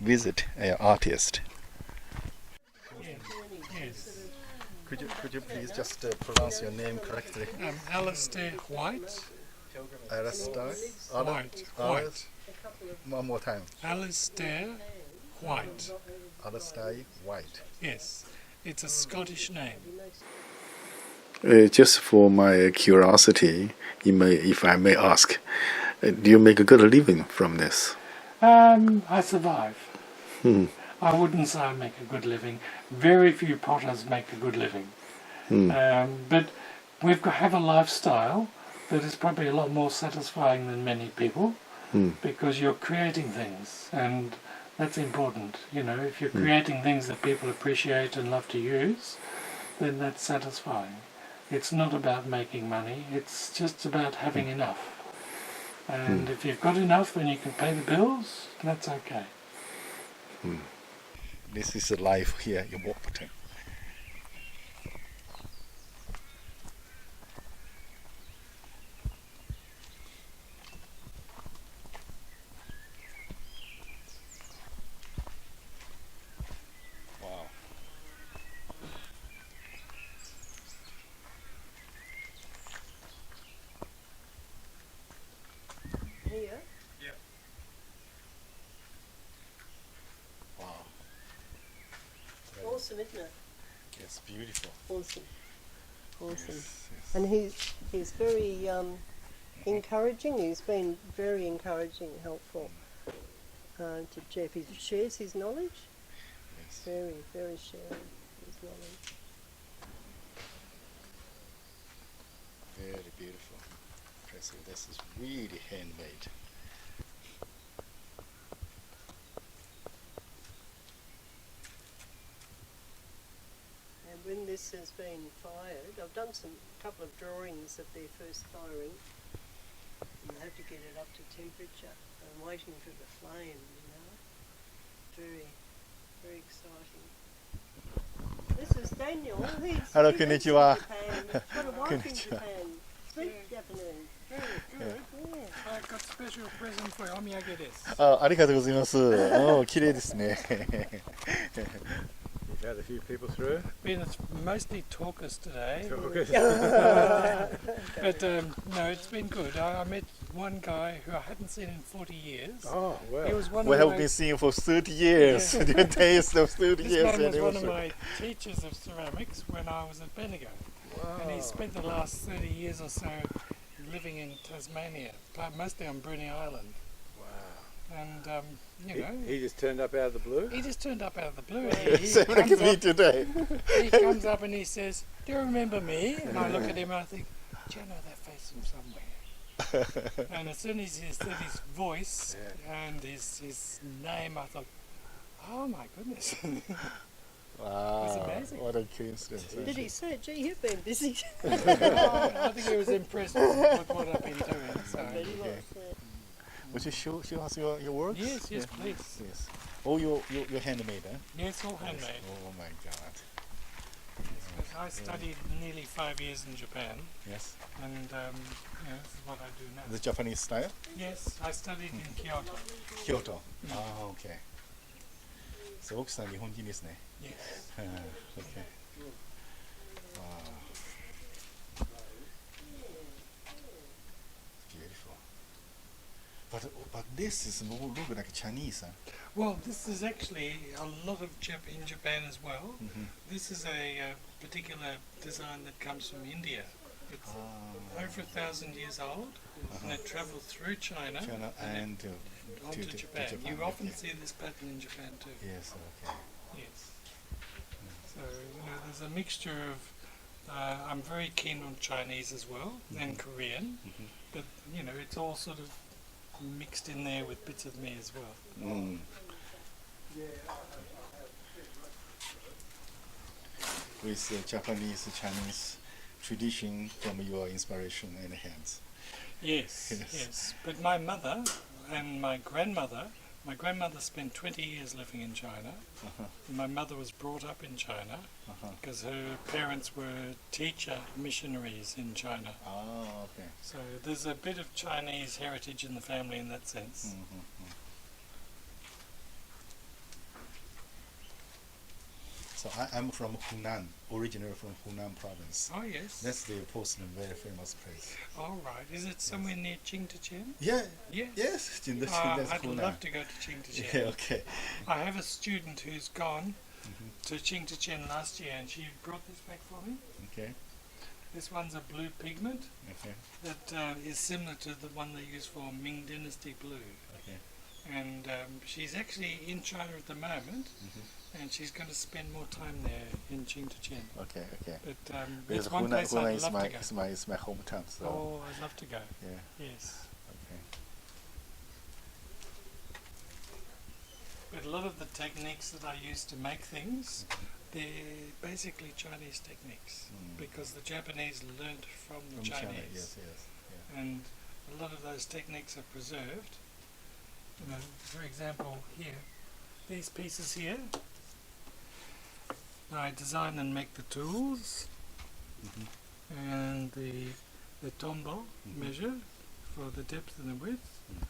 visit an artist. Yes. Could you please just pronounce your name correctly? Alistair Whyte. Alistair? Whyte. One more time. Alistair Whyte. Alistair Whyte. Yes. It's a Scottish name. Just for my curiosity, if I may ask, do you make a good living from this? I survive. I wouldn't say I make a good living. Very few potters make a good living. But have a lifestyle that is probably a lot more satisfying than many people because you're creating things, and that's important. You know, if you're creating things that people appreciate and love to use, then that's satisfying. It's not about making money, it's just about having enough. And if you've got enough and you can pay the bills, that's okay. This is the life here in Warburton. Wow. Here? Yeah. Wow. Awesome, isn't it? It's beautiful. Awesome. Awesome. Yes, yes. And he's very encouraging. He's been very encouraging and helpful to Jeff. He shares his knowledge. Yes. Very, very sharing his knowledge. Very beautiful. Impressive. This is really handmade. And when this has been fired, I've done a couple of drawings of their first firing. And I have to get it up to temperature. I'm waiting for the flame, you know. Very, very exciting. This is Daniel. Hello, he lives in konnichiwa. Japan. He's got a wife in Konnichiwa. Japan. Speaks Japanese. Very good. Yeah. I got special present for you. お土産です。ありがとうございます。おー、綺麗ですね。You've had a few people through? Been mostly talkers today. Talkers. But no, it's been good. I met one guy who I hadn't seen in 40 years. Oh, He well. was one We of have my, been seeing for 30 years. Yeah. The days of 30 this years man was one of anniversary. my teachers of ceramics when I was at Bendigo. And he spent the last 30 years or so living in Tasmania, mostly on Bruny Island. Wow. And, you know, He just turned up out of the blue? he just turned up out of the blue. Same like me today. He comes up and he says, "Do you remember me?" And I look at him and I think, "Do you know that face from somewhere?" And as soon as he said his voice and his name, I thought, "Oh my goodness." Wow, amazing. what a coincidence. Did he say, gee, you've been busy? I think he was impressed with what I've been doing. So. But he was, Would you show us your works? Yes, please. Yes. Oh, your handmade, eh? Yes, all handmade. Oh my God. Yes, I studied nearly 5 years in Japan, Yes. and this is what I do now. The Japanese style? Yes, I studied in Kyoto. Kyoto. Ah, okay. So, 奥さん日本人ですね。Yes. Okay. Wow. Beautiful. But this is look like Chinese, huh? Well, this is actually a lot of in Japan as well. This is a particular design that comes from India. It's over 1,000 years old, and it travelled through China and onto to Japan. Japan. You often Yeah. see this pattern in Japan too. Yes, okay. Yes. So there's a mixture of. I'm very keen on Chinese as well and Korean, but it's all sort of mixed in there with bits of me as well. With Japanese, Chinese tradition from your inspiration and hands. Yes, yes. But my mother and my grandmother spent 20 years living in China. My mother was brought up in China because her parents were teacher missionaries in China. Ah, okay. So there's a bit of Chinese heritage in the family in that sense. So I'm from Hunan, originally from Hunan province. Oh yes. That's the Porcelain, very famous place. All right. Is it somewhere near Qingtachen? Yeah, Yes. yes, that's I'd Hunan. love to go to Qingtachen. Yeah, okay. I have a student who's gone Mhm. to Qingtachen last year, and she brought this back for me. Okay, This one's a blue pigment okay, that is similar to the one they use for Ming Dynasty blue. okay. And she's actually in China at the moment, Mhm. and she's going to spend more time there in Qingtachen. Okay, okay. But Because it's one place Hunan I'd is love my, to go. is my hometown, so Oh, I'd love to go. yeah, Yes. okay. But a lot of the techniques that I use to make things, they're basically Chinese techniques, Mm. because the Japanese learned from the From Chinese. China, yes, yes. Yeah. And a lot of those techniques are preserved. You know, for example, here, these pieces here, I design and make the tools Mhm. and the tombo Mhm. measure for the depth and the width, Mm.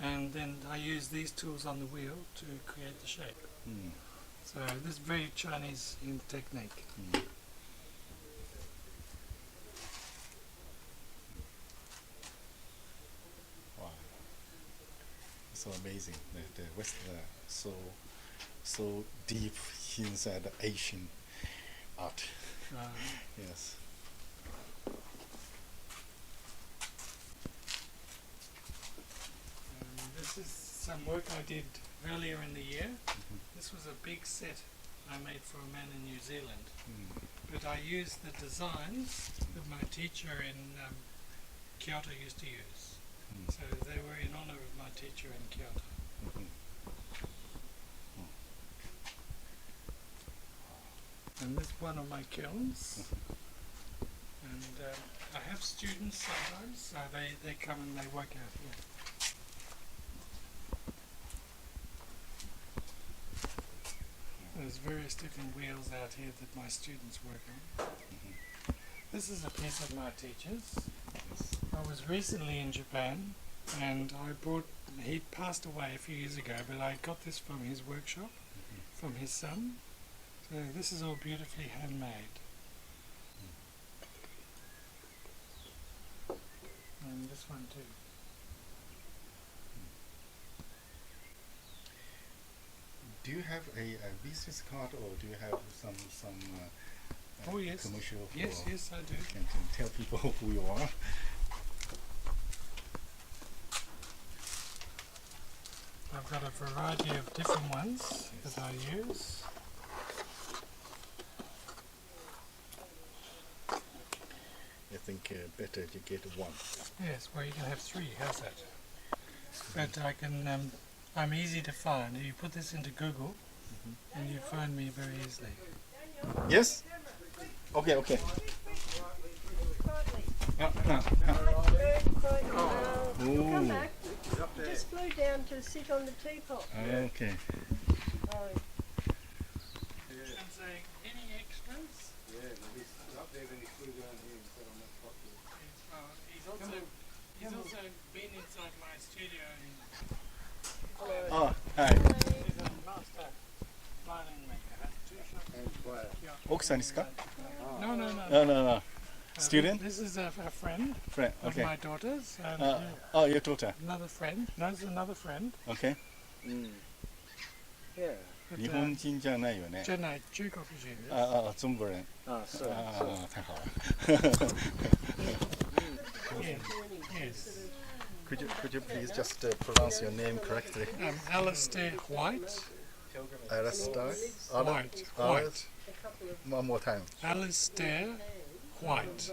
and then I use these tools on the wheel to create the shape. Mm. So this is very Chinese in technique. Mm. Wow, so amazing. The West, so deep inside the Asian art. Yes. This is some work I did earlier in the year. Mhm. This was a big set I made for a man in New Zealand. Mm. But I used the designs that my teacher in Kyoto used to use. Mm. So they were in honour of my teacher in Kyoto. Mhm. And this is one of my kilns. And I have students sometimes, so they come and they work out here. There's various different wheels out here that my students work on. Mhm. This is a piece of my teacher's. Yes. I was recently in Japan, and he passed away a few years ago, but I got this from his workshop, from his son. So this is all beautifully handmade. And this one too. Do you have a business card, or do you have some Oh, yes. commercial? Yes, for- yes, I do. Can tell people who you are. I've got a variety of different ones that I use. I think better you get one. Yes, well, you can have three. How's that? But I can. I'm easy to find. You put this into Google, and you find me very easily. Yes. Okay. Okay. Come Ooh. back. You just flew down to sit on the teapot. Okay. Oh, I'm saying, any extras? Yeah, up there, then he flew down here and sat on that top there. He's also been inside my studio and Oh, hi. he's a master violin maker. Has 2 shops. And player. Yeah. 奥さんですか? No. No, no, no. Student? This is a friend Friend. of Okay. my daughter's, and Oh, your daughter. another friend. No, it's another friend. Okay. Yeah. But, 日本人じゃないよね。じゃない、中国人です。中国人。 Ah, so. 太好了。 Yes. Yes. Could you please just pronounce your name correctly? Alistair White. Alistair. White. White. One more time. Alistair White.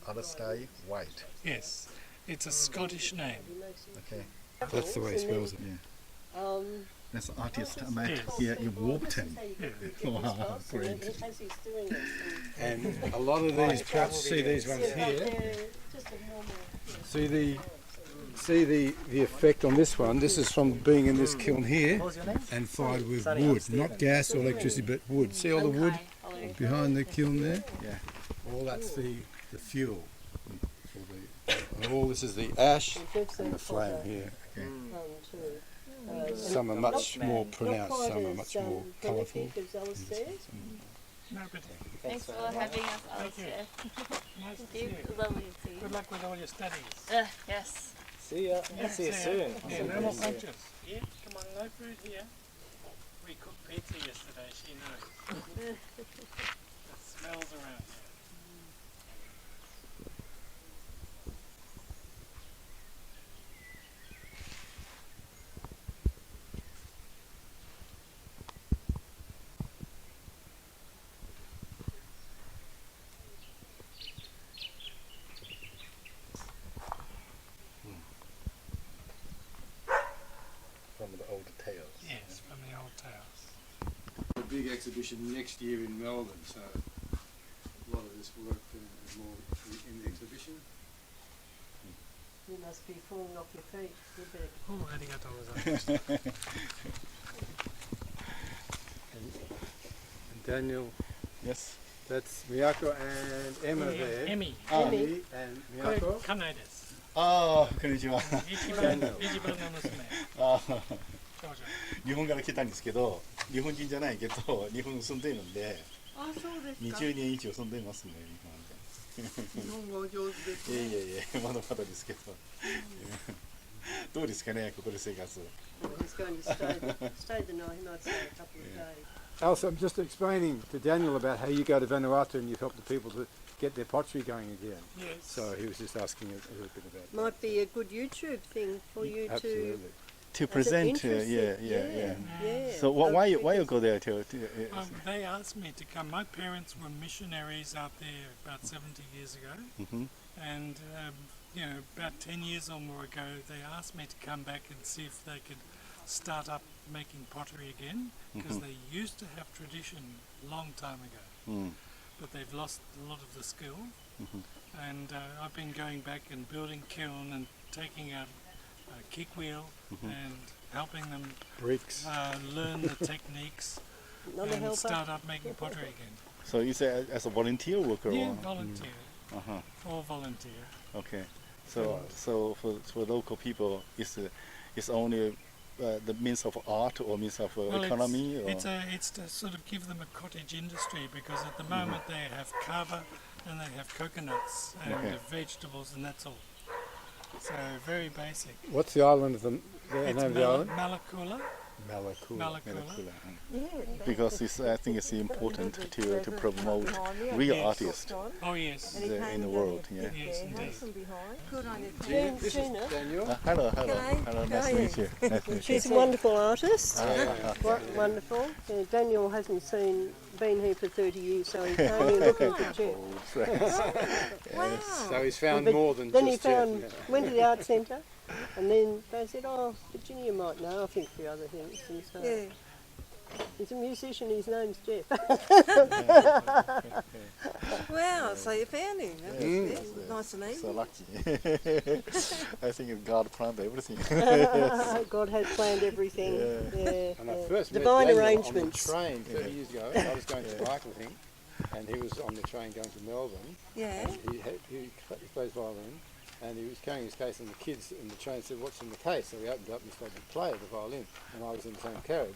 Alistair White. Yes. It's a Scottish name. Okay. That's the way he spells it. Yeah. That's an artist I met Yes. here in Warburton. Wow, great. as he's doing it. And a lot of these, perhaps see these ones here. Just a normal. See the effect on this one. This is from being in this kiln here and fired with wood, not gas or electricity, but wood. See all the wood behind the kiln there? Yeah. All that's the fuel. And all this is the ash and the flame here. Some are much more pronounced, some are much more colourful. No, but Thanks for having us, Alistair. nice to Thank see you. you. Lovely to see you. Good luck with all your studies. Yes. See ya. See you soon. Yeah, no more punches. Yeah, come on, no food here. We cooked pizza yesterday, she knows. It smells around here. From the old tales. Yes, from the old tales. A big exhibition next year in Melbourne, so a lot of this work is more in the exhibition. You must be falling off your feet. You better. Oh, arigatou gozaimasu. And Daniel, Yes. that's Miyako and Emma there. Emmy. Emmy and これ Miyako. 家内です。ああ、こんにちは。一番の娘。あー少女。日本から来たんですけど、日本人じゃないけど、日本に住んでいるんで、あ、そうですか。 20年以上住んでいますね、日日本語上手です本で。いえね。いえいえ、まだまだですけど。どうですかね、ここで生活。 He's going to stay the night. He might stay a couple of days. Also, I'm just explaining to Daniel about how you go to Vanuatu and you've helped the people to get their pottery going again. Yes. So he was just asking a little bit about that. Might be a good YouTube thing for you Absolutely. To to. present, yeah. So why you go there to They asked me to come. My parents were missionaries out there about 70 years ago, Mhm. and about 10 years or more ago, they asked me to come back and see if they could start up making pottery again, because they used to have tradition a long time ago, but they've lost a lot of the skill. And I've been going back and building kiln and taking out kick wheel and helping them Bricks. learn the techniques Another and helper. start up making pottery again. So you say as a volunteer worker? Yeah, Or? volunteer. Uh-huh. All volunteer. Okay. So for local people, it's only the means of art or means of economy? It's to sort of give them a cottage industry, because at the moment they have kava and they have coconuts and Okay. vegetables, and that's all. So very basic. What's the island of the It's name of the island? Malakula. Malakula. Because I think it's important to promote real Yes. artists Oh yes. in the world. Yeah. Yes, indeed. Good on you. This is Daniel. Hello. G'day. Hello. How Nice are to you? meet you. Nice to meet you. She's a wonderful artist. Ah, Wonderful. Daniel hasn't been here for 30 years, so he came here looking for Jeff. So he's found But more than then he just Jeff, found, yeah. went to the art centre, and then they said, "Oh, Virginia might know. I think a few other things." And so he's a musician. His name's Jeff. Wow, so you found him. That was nice and easy. So lucky. I think God planned everything. God has planned everything. Yeah. And I first met Divine Daniel arrangements. on the train 30 years ago. I was going to cycling, and he was on the train going to Melbourne. Yeah. And he plays violin, and he was carrying his case, and the kids in the train said, "What's in the case?" So he opened up and started to play the violin, and I was in the same carriage.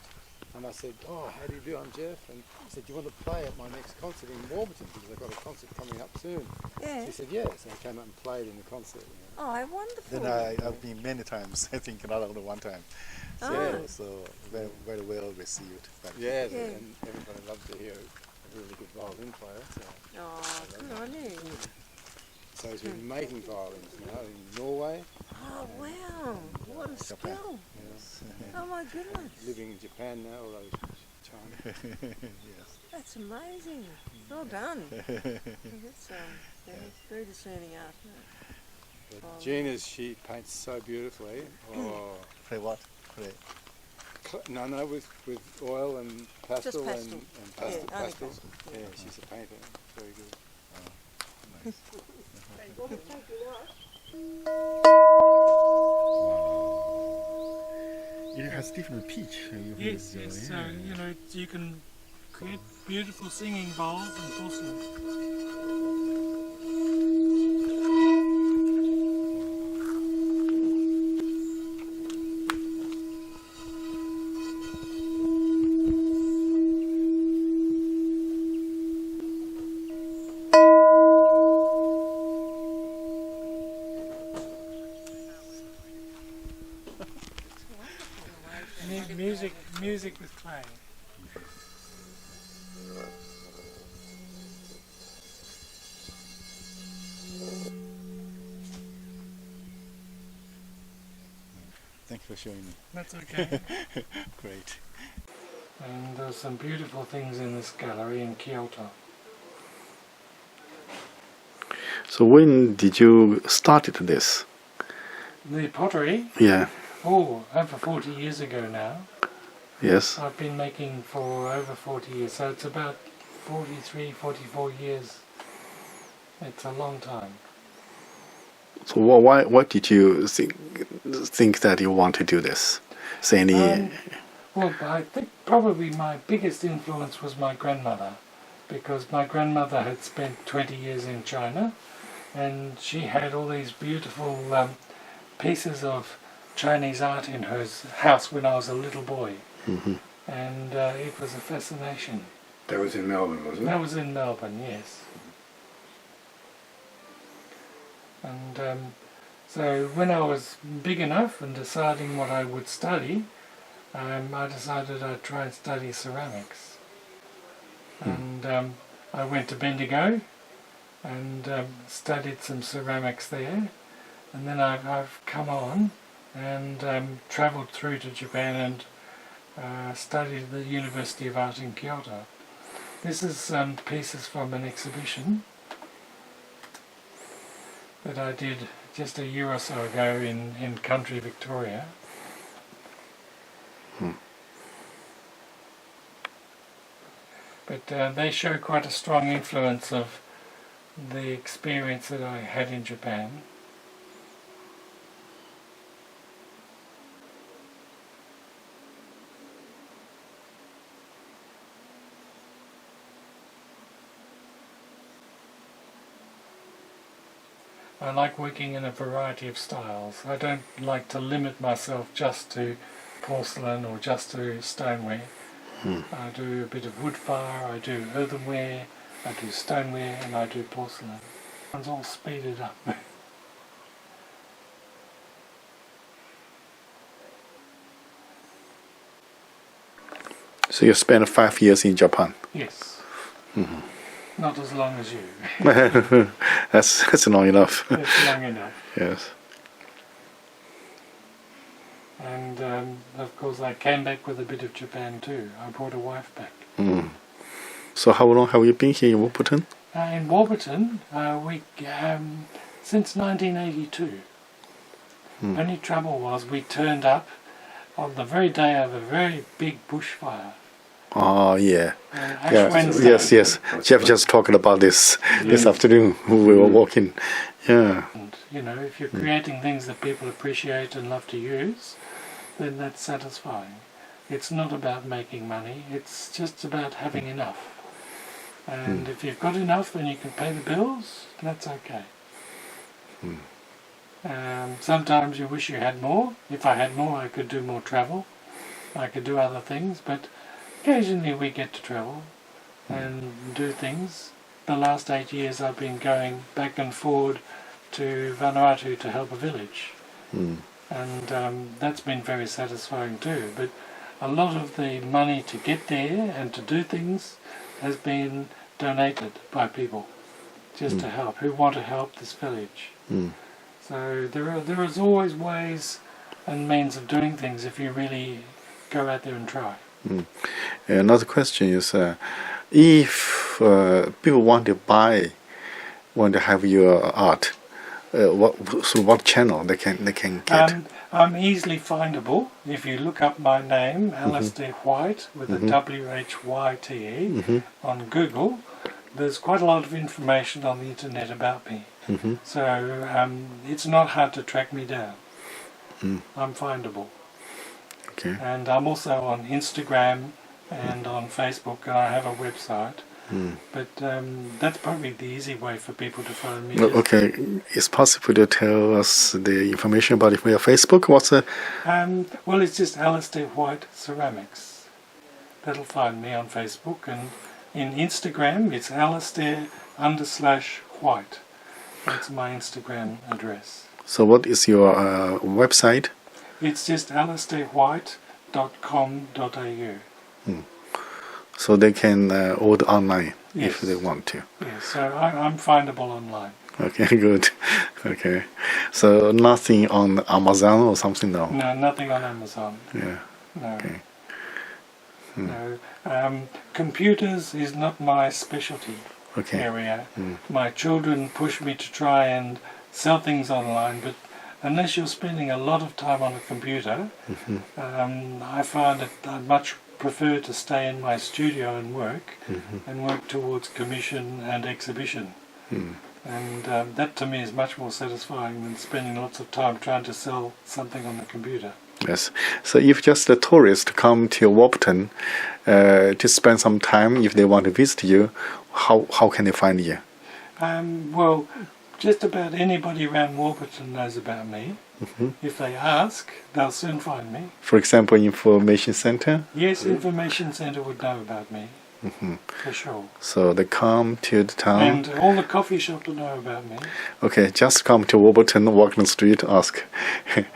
And I said, "Oh, how do you do? I'm Jeff." And he said, "Do you want to play at my next concert in Warburton? Because I've got a concert coming up soon." Yeah. She said, "Yes." And he came up and played in the concert. You know. Oh, wonderful. Then I've been many times. I think not only one time. So, Oh. so very, very well received. by the Yeah, people. and everybody loved to hear a really good violin player. So, Oh, good on you. so he's been making violins now in Norway, Oh, wow. What a Japan. skill. Yes. Oh, my goodness. living in Japan now, although he's China. Yes. That's amazing. Well done. That's very discerning art. Isn't it? But Gina's, she paints so beautifully. Oh, Play what? Play. no, with oil and pastel, pastel. and pastel. Yeah, only pastel. pastel. Yeah, she's a painter. Very good. It has different pitch. Yes, yes. So you can create beautiful singing bowls and porcelain. music with clay. Thank you for showing me. That's okay. Great. And there's some beautiful things in this gallery in Kyoto. So when did you started this? The pottery, Yeah. over 40 years ago now. Yes. I've been making for over 40 years, so it's about 43, 44 years. It's a long time. So why did you think that you want to do this? Is there any? Well, I think probably my biggest influence was my grandmother, because my grandmother had spent 20 years in China, and she had all these beautiful pieces of Chinese art in her house when I was a little boy. Mm-hmm. And it was a fascination. That was in Melbourne, wasn't it? That was in Melbourne, yes. And so when I was big enough and deciding what I would study, I decided I'd try and study ceramics. And I went to Bendigo and studied some ceramics there. And then I've come on and travelled through to Japan and studied at the University of Art in Kyoto. This is pieces from an exhibition that I did just a year or so ago in country Victoria. But they show quite a strong influence of the experience that I had in Japan. I like working in a variety of styles. I don't like to limit myself just to porcelain or just to stoneware. I do a bit of wood fire, I do earthenware, I do stoneware, and I do porcelain. It's all speeded up. So you spent 5 years in Japan. Yes. Not as long as you. That's long enough. It's long enough. Yes. And of course I came back with a bit of Japan too. I brought a wife back. So how long have you been here in Warburton? In Warburton, we since 1982. Only trouble was we turned up on the very day of a very big bushfire. Oh yeah. Ash Wednesday. Yes. Jeff just talked about this this afternoon. We were walking. Yeah. And, you know, if you're creating things that people appreciate and love to use, then that's satisfying. It's not about making money, it's just about having enough. And if you've got enough and you can pay the bills, that's okay. Sometimes you wish you had more. If I had more, I could do more travel. I could do other things, but occasionally we get to travel and do things. The last 8 years I've been going back and forward to Vanuatu to help a village. And that's been very satisfying too. But a lot of the money to get there and to do things has been donated by people just to help, who want to help this village. So there is always ways and means of doing things if you really go out there and try. Another question is, if people want to have your art, what channel they can get? I'm easily findable. If you look up my name, Alistair Whyte, with a W-H-Y-T-E, on Google, there's quite a lot of information on the internet about me. So it's not hard to track me down. I'm findable. Okay. And I'm also on Instagram and on Facebook, and I have a website. But that's probably the easy way for people to find me. Okay, it's possible to tell us the information about your Facebook? What's the? Well, it's just Alistair Whyte Ceramics. That'll find me on Facebook, and in Instagram it's Alistair_Whyte. That's my Instagram address. So what is your website? It's just alistairwhyte.com. So they can order online Yes. if they want to. Yes, so I'm findable online. Okay, good. Okay, so nothing on Amazon or something, no. No, nothing on Amazon. Yeah. No. Okay. No. Computers is not my specialty Okay. area. My children push me to try and sell things online, but unless you're spending a lot of time on a computer, I find that I much prefer to stay in my studio and work towards commission and exhibition. And that to me is much more satisfying than spending lots of time trying to sell something on the computer. Yes. So if just a tourist come to Warburton to spend some time, if they want to visit you, how can they find you? Well, just about anybody around Warburton knows about me. If they ask, they'll soon find me. For example, information center. Yes, Information Centre would know about me, for sure. So they come to the town. And all the coffee shops will know about me. Okay, just come to Warburton, walk on the street, ask.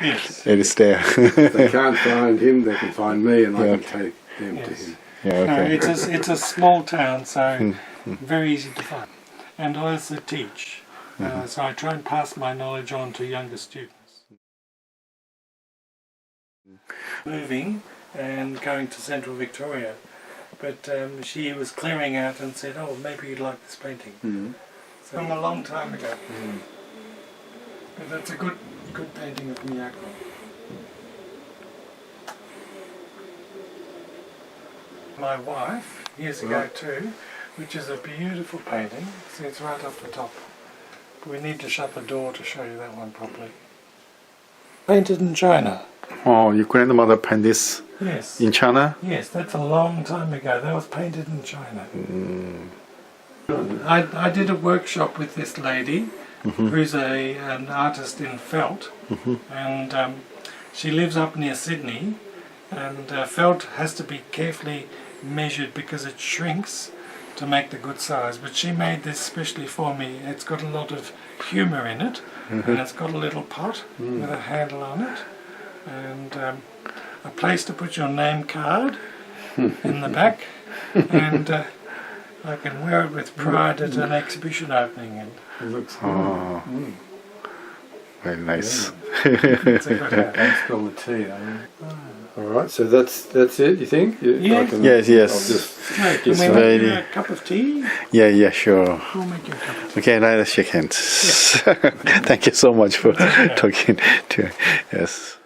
Yes. It is there. If they can't find him, they can find me, and I Yeah. can take them to Yes. him. Yeah, No, okay. it's a small town, so very easy to find. And I also teach, so I try and pass my knowledge on to younger students. Moving and going to Central Victoria, but she was clearing out and said, "Oh, maybe you'd like this painting." So from a long time ago. But that's a good painting of Miyako. My wife, years ago too, which is a beautiful painting. See, it's right off the top. We need to shut the door to show you that one properly. Painted in China. Oh, your grandmother painted this Yes. in China? Yes, that's a long time ago. That was painted in China. I did a workshop with this lady who's an artist in felt, and she lives up near Sydney, and felt has to be carefully measured because it shrinks to make the good size. But she made this specially for me. It's got a lot of humour in it, and it's got a little pot with a handle on it, and a place to put your name card in the back, and I can wear it with pride at an exhibition opening. And It looks Oh, very nice. it's a good hat. Don't spill the tea, All right, so that's it. You think? Yeah. Yes, yes. I'll just Right, can we It's make you very- a cup of tea? Yeah, sure. We'll make you a cup of tea. Okay, let's shake hands. Thank you so much for talking to us. Yes.